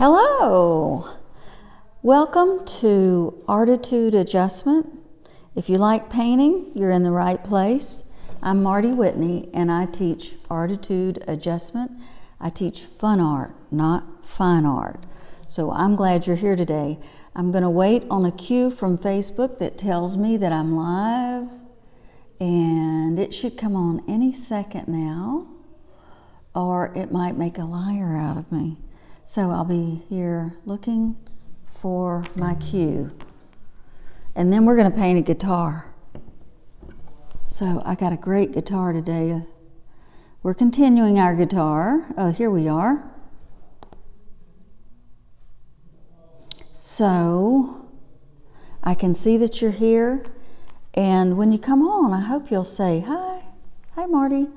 Hello! Welcome to ARTitude Adjustment. If you like painting, you're in the right place. I'm Marty Whitney and I teach ARTitude Adjustment. I teach fun art, not fine art. So I'm glad you're here today. I'm going to wait on a cue from Facebook that tells me that I'm live, and it should come on any second now, or it might make a liar out of me. So I'll be here looking for my cue. And then we're going to paint a guitar. So I got a great guitar today. We're continuing our guitar. Here we are. So I can see that you're here. And when you come on, I hope you'll say, hi. Hi, Marty.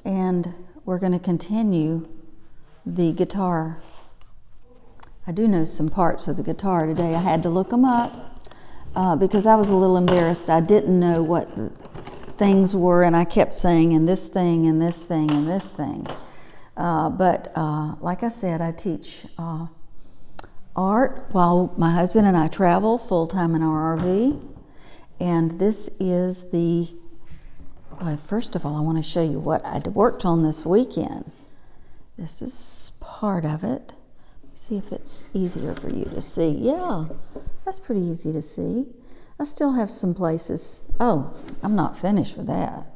And we're going to continue the guitar. I do know some parts of the guitar today. I had to look them up because I was a little embarrassed. I didn't know what the things were, and I kept saying, and this thing, and this thing, and this thing. But like I said, I teach art while my husband and I travel full-time in our RV. And this is the, first of all, I want to show you what I worked on this weekend. This is part of it. See if it's easier for you to see. Yeah, that's pretty easy to see. I still have some places. Oh, I'm not finished with that.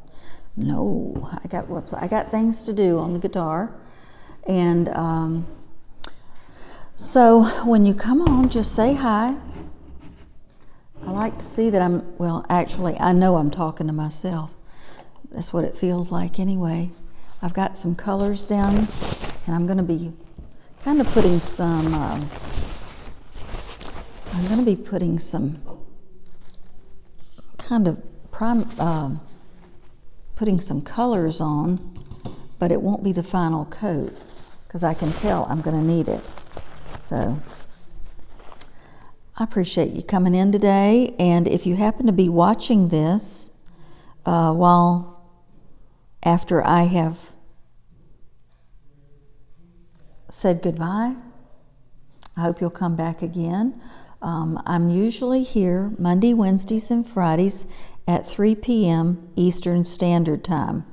No, I got things to do on the guitar. And so when you come on, just say hi. I like to see that actually, I know I'm talking to myself. That's what it feels like anyway. I've got some colors down, and I'm going to be kind of putting some, putting some colors on, but it won't be the final coat because I can tell I'm going to need it. So I appreciate you coming in today, and if you happen to be watching this after I have said goodbye, I hope you'll come back again. I'm usually here Monday, Wednesdays, and Fridays at 3 p.m. Eastern Standard Time.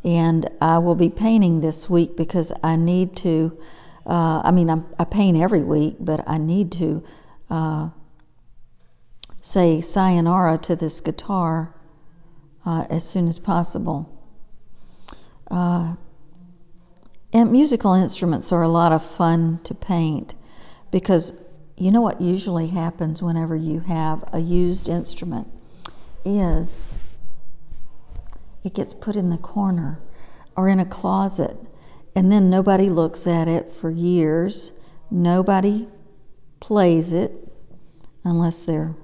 And I will be painting this week because I need to, I paint every week, but I need to say sayonara to this guitar as soon as possible. And musical instruments are a lot of fun to paint because you know what usually happens whenever you have a used instrument is it gets put in the corner or in a closet, and then nobody looks at it for years. Nobody plays it unless they're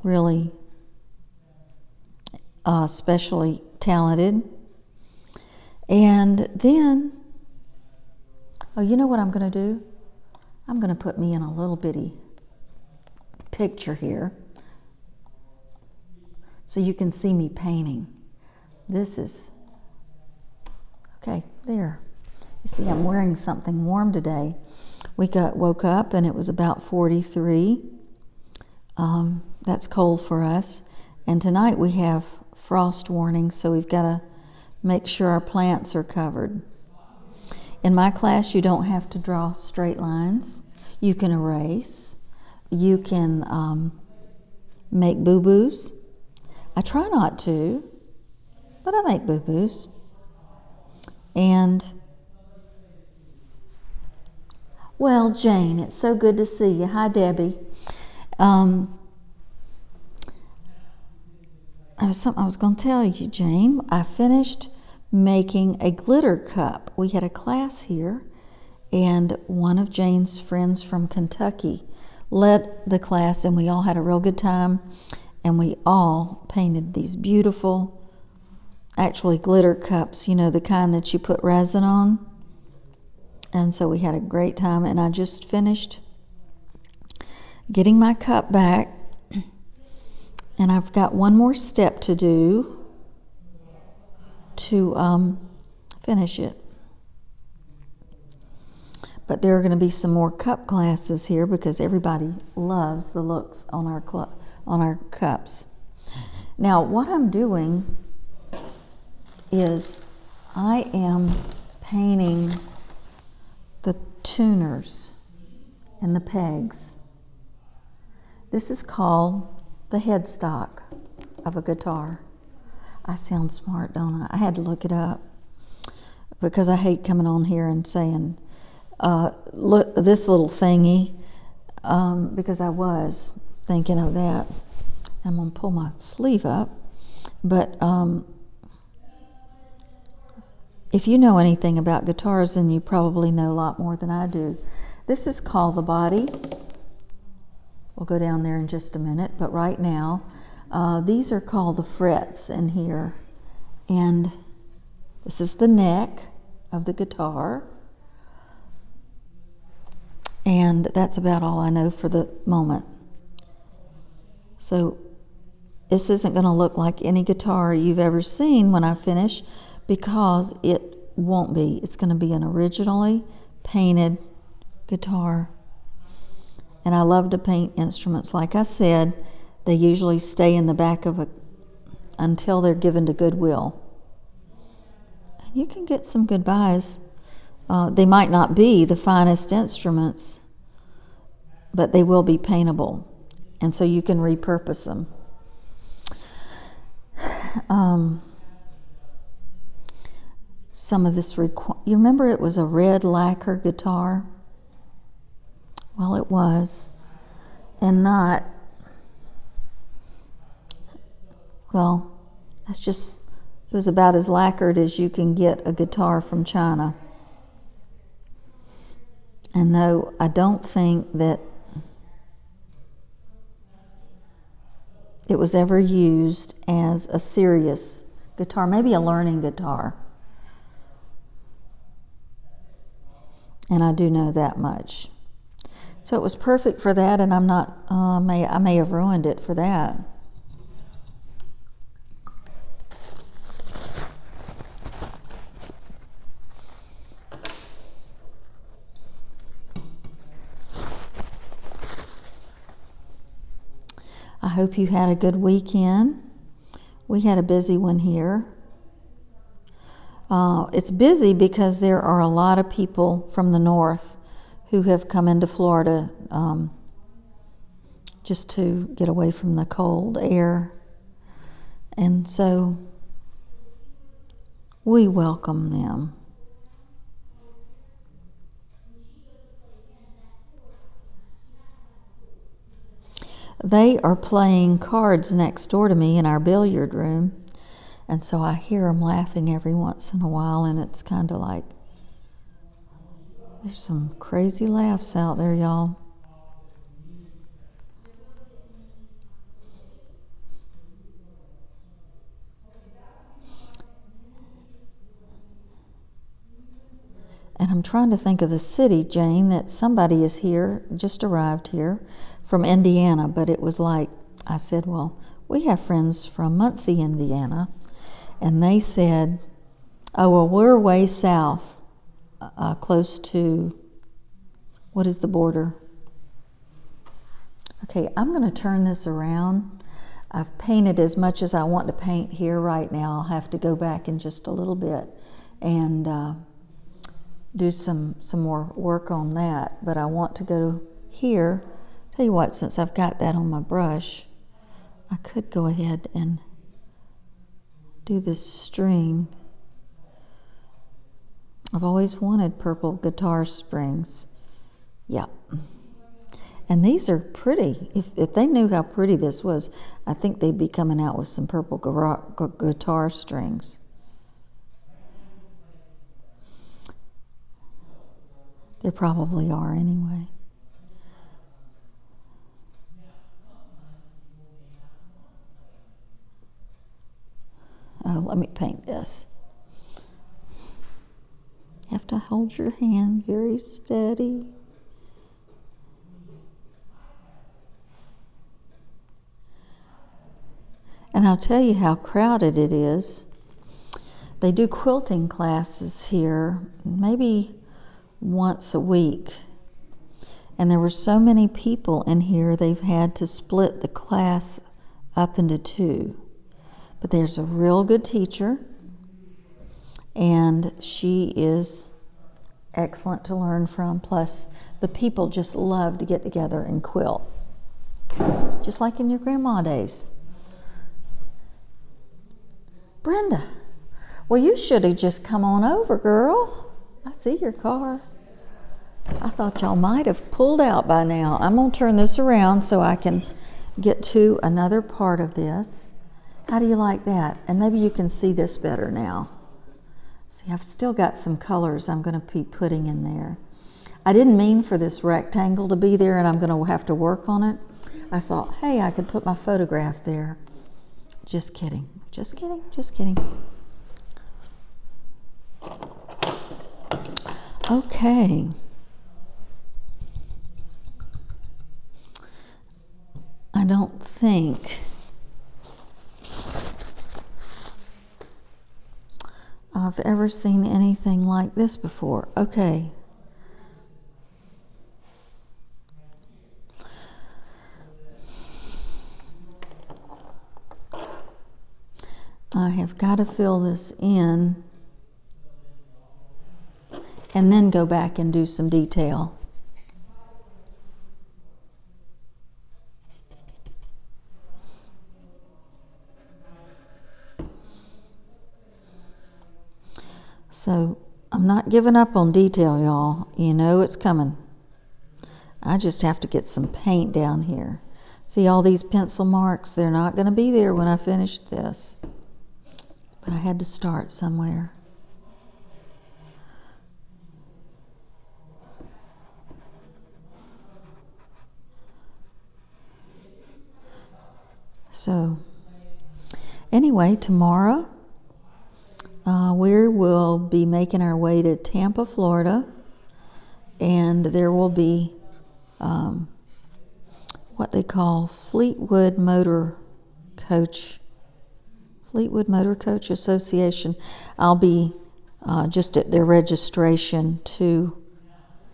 really especially talented. And then, you know what I'm going to do? I'm going to put me in a little bitty picture here so you can see me painting. This is, okay, there. You see, I'm wearing something warm today. We woke up and it was about 43. That's cold for us. And tonight we have frost warnings, so we've got to make sure our plants are covered. In my class, you don't have to draw straight lines. You can erase. You can make boo-boos. I try not to, but I make boo-boos. And, well, Jane, it's so good to see you. Hi, Debbie. I was going to tell you, Jane, I finished making a glitter cup. We had a class here, and one of Jane's friends from Kentucky led the class, and we all had a real good time, and we all painted these beautiful, actually glitter cups, you know, the kind that you put resin on. And so we had a great time, and I just finished getting my cup back. And I've got one more step to do to finish it. But there are going to be some more cup classes here because everybody loves the looks on our cups. Now, what I'm doing is I am painting the tuners and the pegs. This is called the headstock of a guitar. I sound smart, don't I? I had to look it up because I hate coming on here and saying, look, this little thingy, because I was thinking of that. I'm going to pull my sleeve up. But if you know anything about guitars, then you probably know a lot more than I do. This is called the body. We'll go down there in just a minute, but right now, these are called the frets in here. And this is the neck of the guitar. And that's about all I know for the moment. So this isn't going to look like any guitar you've ever seen when I finish, because it won't be. It's going to be an originally painted guitar. And I love to paint instruments. Like I said, they usually stay in the back of until they're given to Goodwill. And you can get some good buys. They might not be the finest instruments, but they will be paintable. And so you can repurpose them. Some of this, you remember it was a red lacquer guitar? Well, it was. And not, well, that's just, it was about as lacquered as you can get a guitar from China. And no, I don't think that it was ever used as a serious guitar, maybe a learning guitar. And I do know that much. So it was perfect for that, and I'm not, I may have ruined it for that. I hope you had a good weekend. We had a busy one here. It's busy because there are a lot of people from the north who have come into Florida just to get away from the cold air. And so we welcome them. They are playing cards next door to me in our billiard room, and so I hear them laughing every once in a while, and it's kind of like, there's some crazy laughs out there, y'all. And I'm trying to think of the city, Jane, that somebody is here, just arrived here, from Indiana, but it was like, I said, well, we have friends from Muncie, Indiana, and they said, oh, well, we're way south, close to, what is the border? Okay, I'm going to turn this around. I've painted as much as I want to paint here right now. I'll have to go back in just a little bit and do some more work on that, but I want to go here. Tell you what, since I've got that on my brush, I could go ahead and do this string. I've always wanted purple guitar strings. Yeah. And these are pretty. If they knew how pretty this was, I think they'd be coming out with some purple guitar strings. There probably are anyway. Oh, let me paint this. You have to hold your hand very steady. And I'll tell you how crowded it is. They do quilting classes here, maybe once a week. And there were so many people in here, they've had to split the class up into two. But there's a real good teacher, and she is excellent to learn from. Plus, the people just love to get together and quilt, just like in your grandma days. Brenda, well, you should have just come on over, girl. I see your car. I thought y'all might have pulled out by now. I'm going to turn this around so I can get to another part of this. How do you like that? And maybe you can see this better now. See, I've still got some colors I'm going to be putting in there. I didn't mean for this rectangle to be there and I'm going to have to work on it. I thought, hey, I could put my photograph there. Just kidding. Just kidding. Just kidding. Okay. I don't think I've ever seen anything like this before. Okay. I have got to fill this in and then go back and do some detail. So I'm not giving up on detail, y'all. You know it's coming. I just have to get some paint down here. See all these pencil marks? They're not going to be there when I finish this. But I had to start somewhere. So, anyway, tomorrow we will be making our way to Tampa, Florida, and there will be what they call Fleetwood Motor Coach Association. I'll be just at their registration to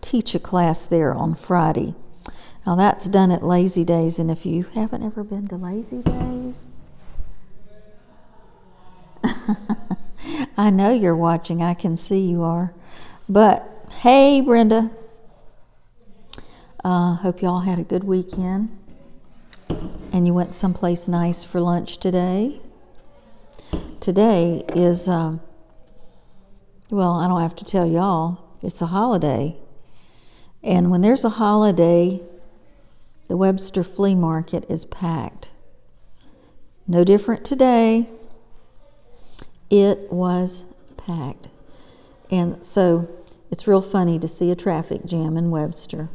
teach a class there on Friday. Now that's done at Lazy Days, and if you haven't ever been to Lazy Days, I know you're watching, I can see you are. But hey, Brenda, hope y'all had a good weekend and you went someplace nice for lunch today. Today is, well, I don't have to tell y'all, it's a holiday. And when there's a holiday, the Webster Flea Market is packed. No different today. It was packed. And so it's real funny to see a traffic jam in Webster.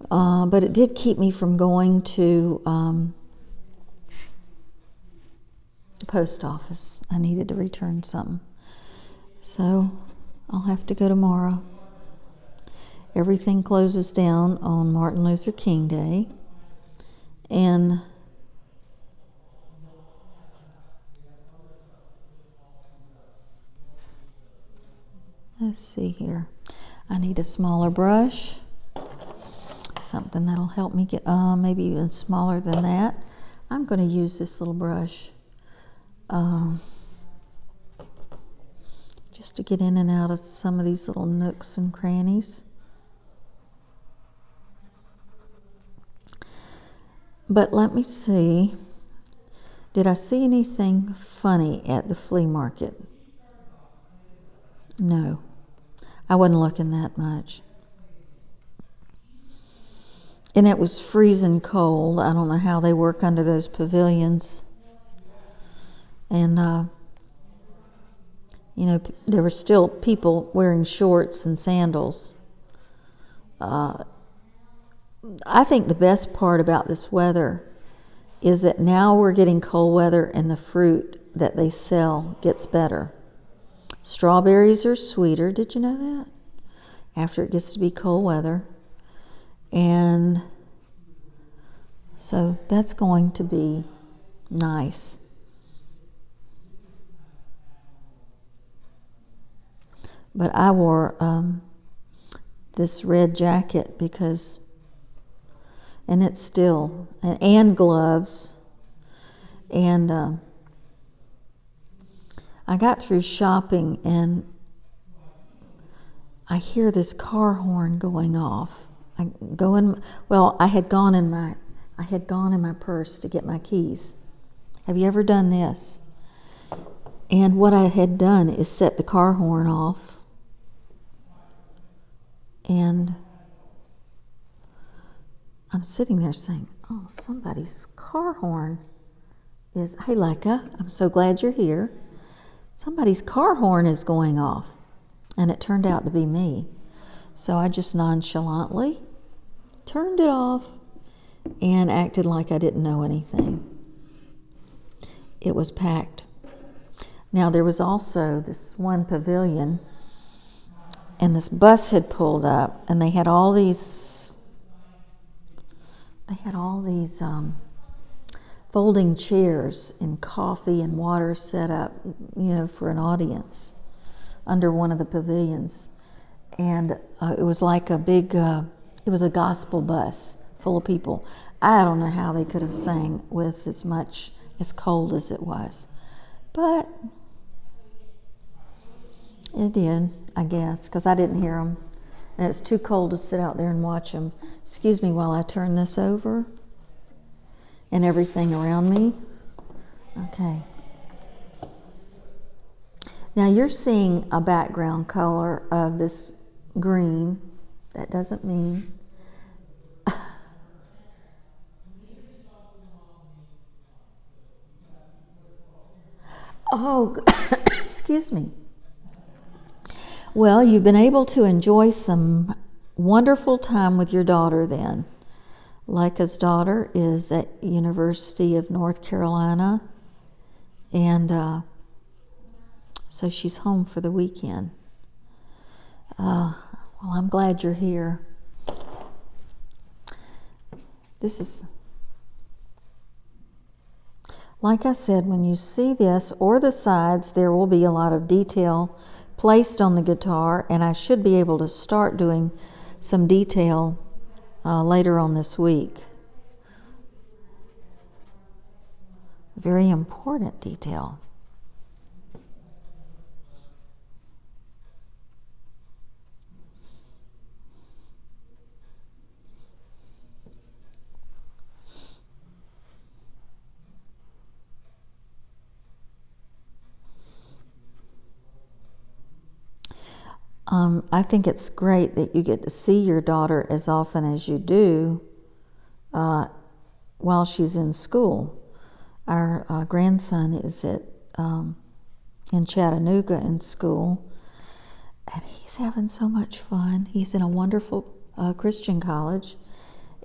But it did keep me from going to the post office. I needed to return something. So I'll have to go tomorrow. Everything closes down on Martin Luther King Day. And let's see here. I need a smaller brush. Something that'll help me get, maybe even smaller than that. I'm going to use this little brush just to get in and out of some of these little nooks and crannies. But let me see. Did I see anything funny at the flea market? No. I wasn't looking that much. And it was freezing cold. I don't know how they work under those pavilions. And, you know, there were still people wearing shorts and sandals. I think the best part about this weather is that now we're getting cold weather and the fruit that they sell gets better. Strawberries are sweeter. Did you know that? After it gets to be cold weather. And so that's going to be nice. But I wore this red jacket because, and it's still, and gloves. And I got through shopping and I hear this car horn going off. I had gone in my purse to get my keys. Have you ever done this? And what I had done is set the car horn off. And I'm sitting there saying, oh, somebody's car horn is, hey Leica, I'm so glad you're here. Somebody's car horn is going off. And it turned out to be me. So I just nonchalantly turned it off and acted like I didn't know anything. It was packed. Now there was also this one pavilion, and this bus had pulled up, and they had all these folding chairs and coffee and water set up, for an audience under one of the pavilions. And it was like it was a gospel bus full of people. I don't know how they could have sang with as cold as it was. But it did, I guess, because I didn't hear them. And it's too cold to sit out there and watch them. Excuse me while I turn this over and everything around me. Okay. Now you're seeing a background color of this green. That doesn't mean... Oh, excuse me. Well, you've been able to enjoy some wonderful time with your daughter then. Leica's daughter is at University of North Carolina, and so she's home for the weekend. Well, I'm glad you're here. This is, like I said, when you see this or the sides, there will be a lot of detail placed on the guitar, and I should be able to start doing some detail later on this week. Very important detail. I think it's great that you get to see your daughter as often as you do while she's in school. Our grandson is in Chattanooga in school, and he's having so much fun. He's in a wonderful Christian college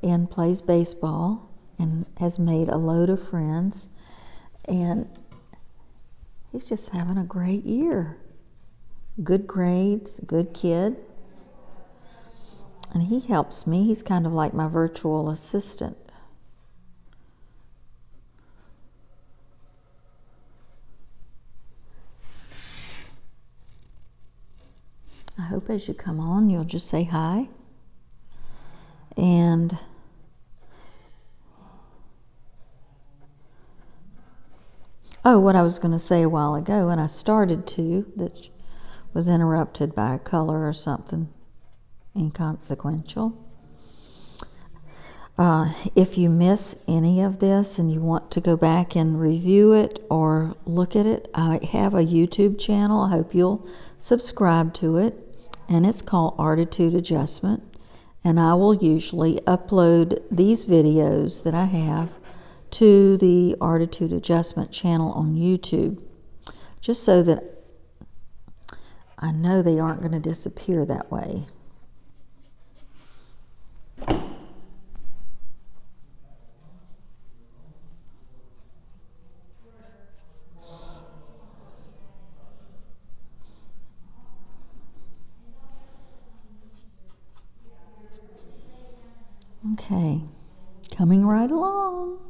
and plays baseball and has made a load of friends, and he's just having a great year. Good grades, good kid. And he helps me. He's kind of like my virtual assistant. I hope as you come on, you'll just say hi. And what I was going to say a while ago, and I started to, that was interrupted by a color or something inconsequential. If you miss any of this and you want to go back and review it or look at it, I have a YouTube channel. I hope you'll subscribe to it, and it's called ARTitude Adjustment. And I will usually upload these videos that I have to the ARTitude Adjustment channel on YouTube, just so that I know they aren't going to disappear that way. Okay, coming right along.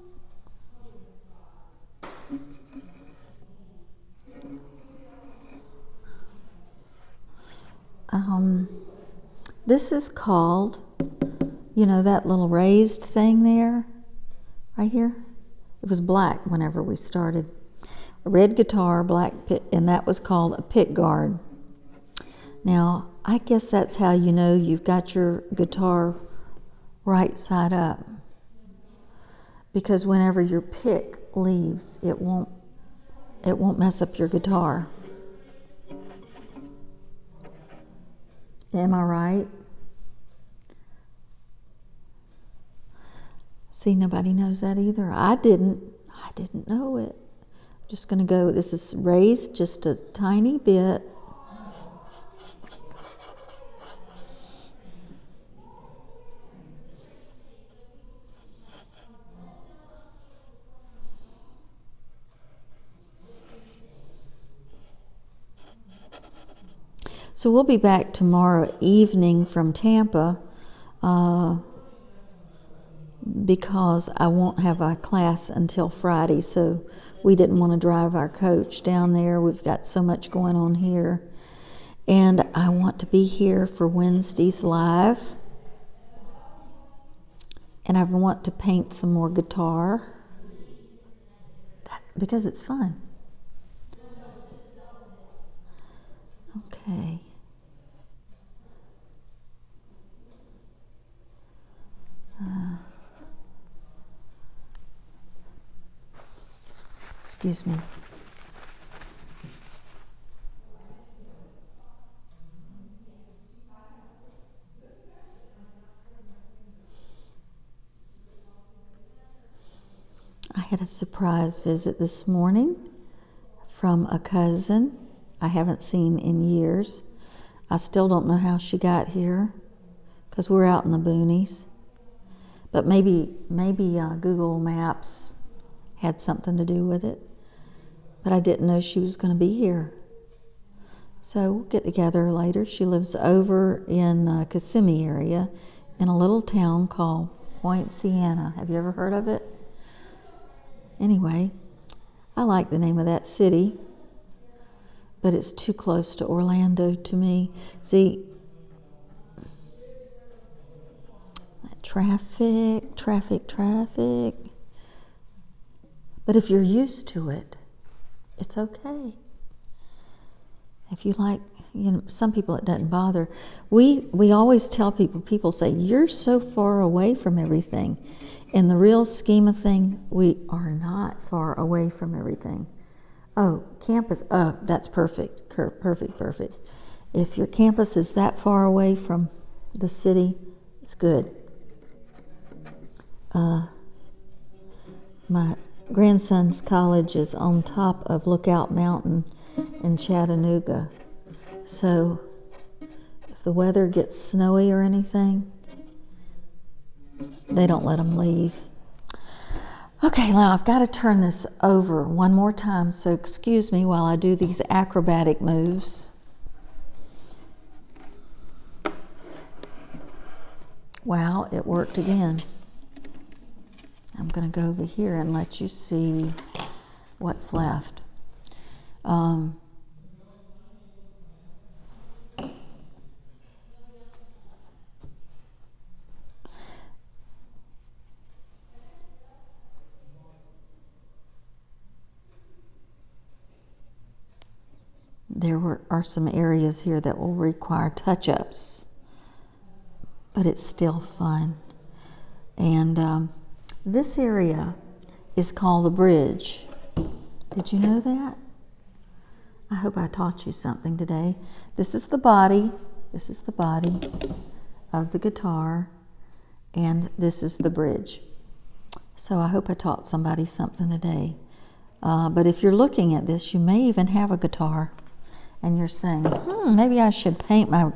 This is called, you know, that little raised thing there, right here? It was black whenever we started. A red guitar, black pick, and that was called a pick guard. Now, I guess that's how you know you've got your guitar right side up. Because whenever your pick leaves, it won't mess up your guitar. Am I right? See, nobody knows that either. I didn't know it. I'm just going to go, this is raised just a tiny bit. So we'll be back tomorrow evening from Tampa because I won't have our class until Friday, so we didn't want to drive our coach down there. We've got so much going on here. And I want to be here for Wednesday's live. And I want to paint some more guitar because it's fun. Okay. Excuse me. I had a surprise visit this morning from a cousin I haven't seen in years. I still don't know how she got here because we're out in the boonies. But maybe Google Maps had something to do with it. But I didn't know she was going to be here. So we'll get together later. She lives over in Kissimmee area in a little town called Point Siena. Have you ever heard of it? Anyway, I like the name of that city, but it's too close to Orlando to me. See, traffic. But if you're used to it, it's okay. If you like, you know, some people it doesn't bother. We always tell people say, you're so far away from everything. In the real scheme of things, we are not far away from everything. Oh, campus, that's perfect. Perfect. If your campus is that far away from the city, it's good. My grandson's college is on top of Lookout Mountain in Chattanooga. So if the weather gets snowy or anything, they don't let them leave. Okay, now I've got to turn this over one more time, so excuse me while I do these acrobatic moves. Wow, it worked again. I'm going to go over here and let you see what's left. There are some areas here that will require touch-ups, but it's still fun. And this area is called the bridge. Did you know that? I hope I taught you something today. This is the body. This is the body of the guitar, and this is the bridge. So I hope I taught somebody something today. But if you're looking at this, you may even have a guitar, and you're saying, maybe I should paint my...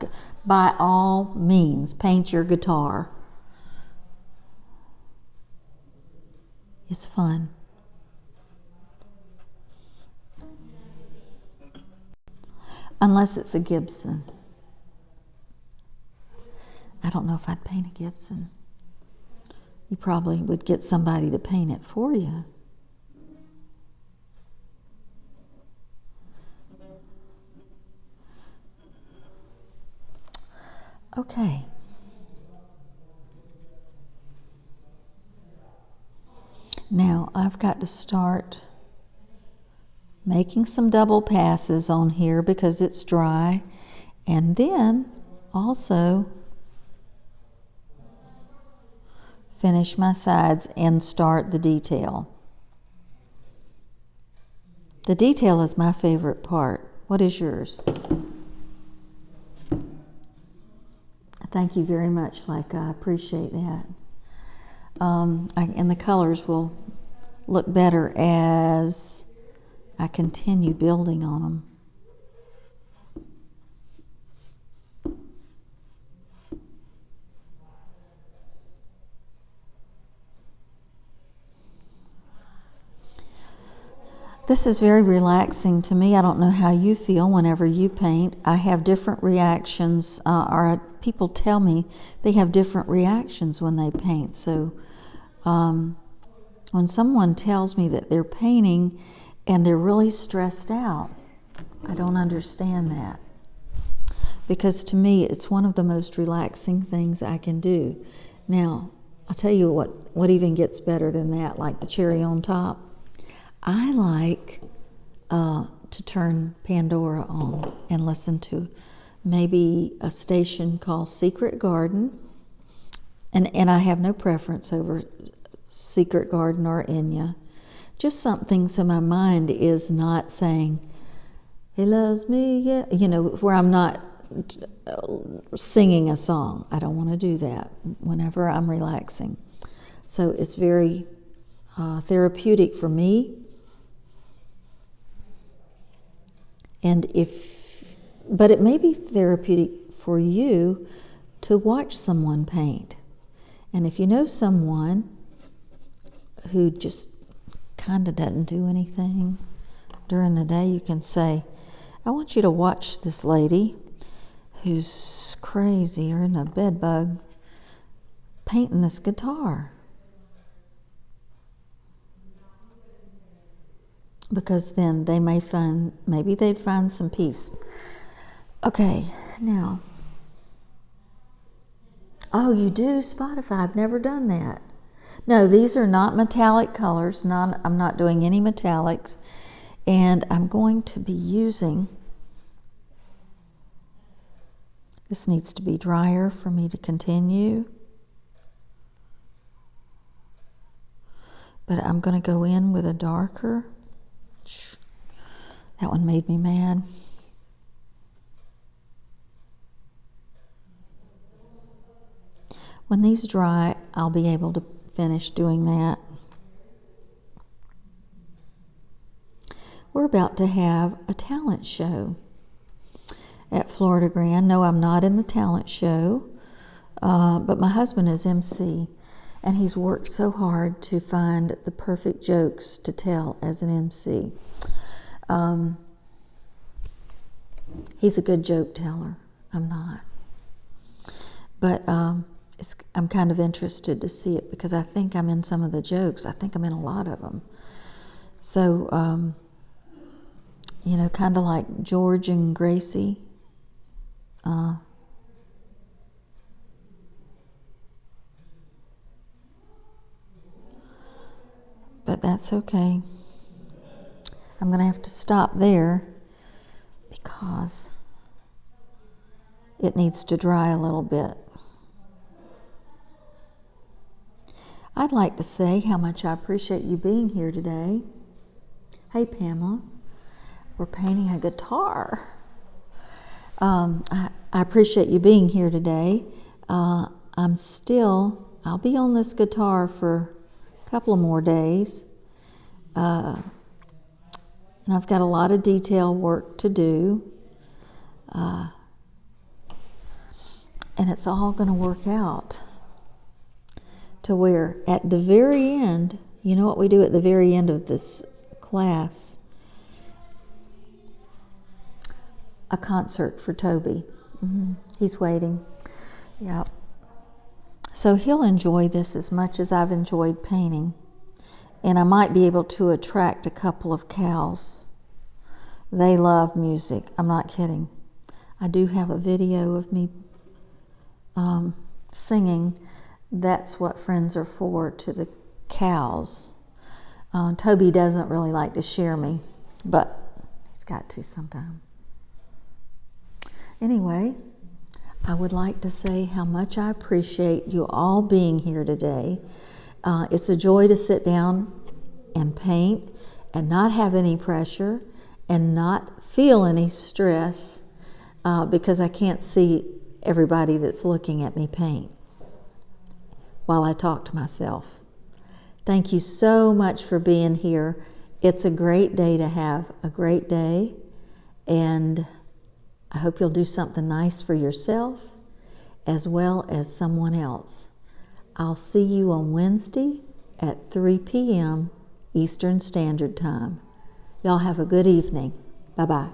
By all means, paint your guitar. It's fun. Unless it's a Gibson. I don't know if I'd paint a Gibson. You probably would get somebody to paint it for you. Okay. Now I've got to start making some double passes on here because it's dry, and then also finish my sides and start the detail. The detail is my favorite part. What is yours? Thank you very much, Leica. I appreciate that. And the colors will look better as I continue building on them. This is very relaxing to me. I don't know how you feel whenever you paint. I have different reactions, or people tell me they have different reactions when they paint. So when someone tells me that they're painting and they're really stressed out, I don't understand that. Because to me, it's one of the most relaxing things I can do. Now, I'll tell you what even gets better than that, like the cherry on top. I like to turn Pandora on and listen to maybe a station called Secret Garden. And I have no preference over Secret Garden or Enya. Just something so my mind is not saying, he loves me, yeah, where I'm not singing a song. I don't want to do that whenever I'm relaxing. So it's very therapeutic for me. But it may be therapeutic for you to watch someone paint. And if you know someone who just kind of doesn't do anything during the day, you can say, I want you to watch this lady who's crazy or in a bed bug painting this guitar. Because then they may maybe they'd find some peace. Okay, now. Oh, you do Spotify. I've never done that. No, these are not metallic colors. I'm not doing any metallics. And I'm going to be using, this needs to be drier for me to continue. But I'm going to go in with a darker. That one made me mad. When these dry, I'll be able to finish doing that. We're about to have a talent show at Florida Grand. No, I'm not in the talent show, but my husband is MC, and he's worked so hard to find the perfect jokes to tell as an MC. He's a good joke teller. I'm not. But I'm kind of interested to see it because I think I'm in some of the jokes. I think I'm in a lot of them. So, kind of like George and Gracie. But that's okay. I'm going to have to stop there because it needs to dry a little bit. I'd like to say how much I appreciate you being here today. Hey, Pamela, we're painting a guitar. I appreciate you being here today. I'll be on this guitar for a couple of more days. And I've got a lot of detail work to do. And it's all going to work out to where at the very end, you know what we do at the very end of this class? A concert for Toby. He's waiting. Yeah. So he'll enjoy this as much as I've enjoyed painting. And I might be able to attract a couple of cows. They love music. I'm not kidding. I do have a video of me singing, "That's what friends are for," to the cows. Toby doesn't really like to share me, but he's got to sometime. Anyway, I would like to say how much I appreciate you all being here today. It's a joy to sit down and paint and not have any pressure and not feel any stress because I can't see everybody that's looking at me paint while I talk to myself. Thank you so much for being here. It's a great day to have a great day, and I hope you'll do something nice for yourself as well as someone else. I'll see you on Wednesday at 3 p.m. Eastern Standard Time. Y'all have a good evening. Bye-bye.